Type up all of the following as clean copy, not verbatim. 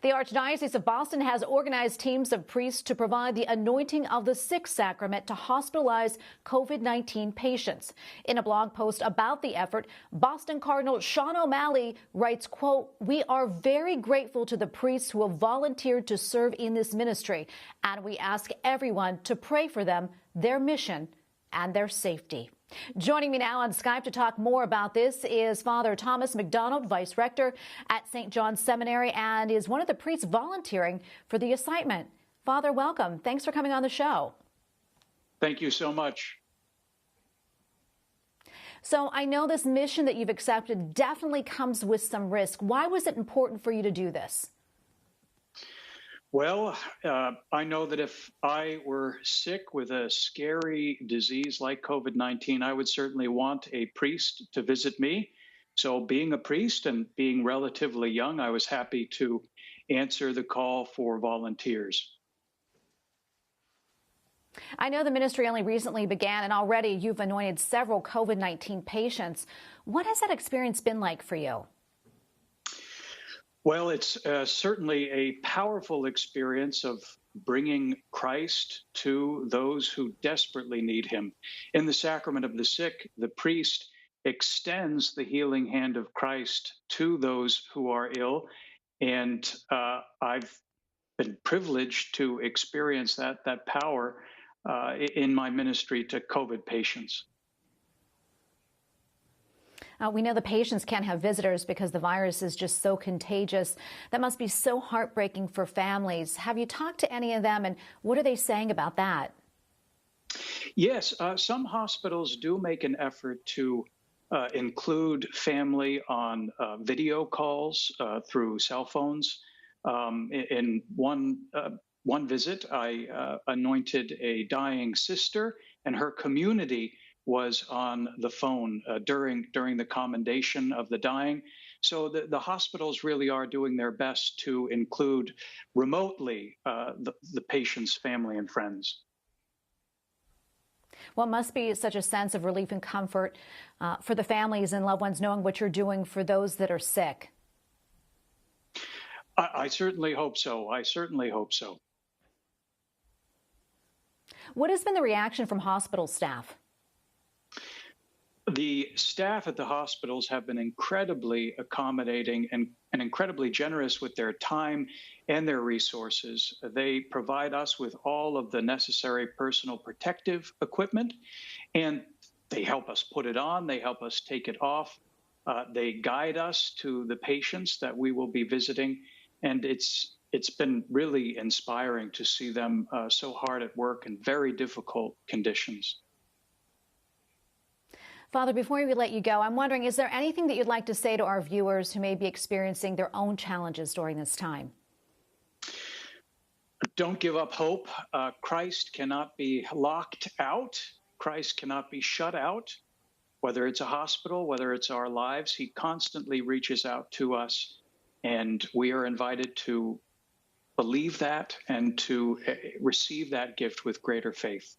The Archdiocese of Boston has organized teams of priests to provide the anointing of the sick sacrament to hospitalized COVID-19 patients. In a blog post about the effort, Boston Cardinal Sean O'Malley writes, quote, "We are very grateful to the priests who have volunteered to serve in this ministry, and we ask everyone to pray for them, their mission, and their safety." Joining me now on Skype to talk more about this is Father Thomas Macdonald, Vice Rector at St. John's Seminary, and is one of the priests volunteering for the assignment. Father, welcome. Thanks for coming on the show. Thank you so much. So I know this mission that you've accepted definitely comes with some risk. Why was it important for you to do this? Well, I know that if I were sick with a scary disease like COVID-19, I would certainly want a priest to visit me. So being a priest and being relatively young, I was happy to answer the call for volunteers. I know the ministry only recently began, and already you've anointed several COVID-19 patients. What has that experience been like for you? Well, it's certainly a powerful experience of bringing Christ to those who desperately need him. In the Sacrament of the Sick, the priest extends the healing hand of Christ to those who are ill. And I've been privileged to experience that power in my ministry to COVID patients. We know the patients can't have visitors because the virus is just so contagious. That must be so heartbreaking for families. Have you talked to any of them, and what are they saying about that? Yes, some hospitals do make an effort to include family on video calls through cell phones. In one visit, I anointed a dying sister, and her community was on the phone during the commendation of the dying. So the hospitals really are doing their best to include remotely the patient's family and friends. Well, it must be such a sense of relief and comfort for the families and loved ones knowing what you're doing for those that are sick. I certainly hope so. I certainly hope so. What has been the reaction from hospital staff? The staff at the hospitals have been incredibly accommodating and incredibly generous with their time and their resources. They provide us with all of the necessary personal protective equipment, and they help us put it on. They help us take it off. They guide us to the patients that we will be visiting, and it's been really inspiring to see them so hard at work in very difficult conditions. Father, before we let you go, I'm wondering, is there anything that you'd like to say to our viewers who may be experiencing their own challenges during this time? Don't give up hope. Christ cannot be locked out. Christ cannot be shut out. Whether it's a hospital, whether it's our lives, he constantly reaches out to us, and we are invited to believe that and to receive that gift with greater faith.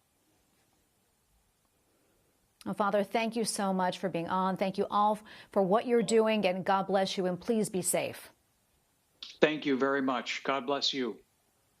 Well, Father, thank you so much for being on. Thank you all for what you're doing, and God bless you, and please be safe. Thank you very much. God bless you.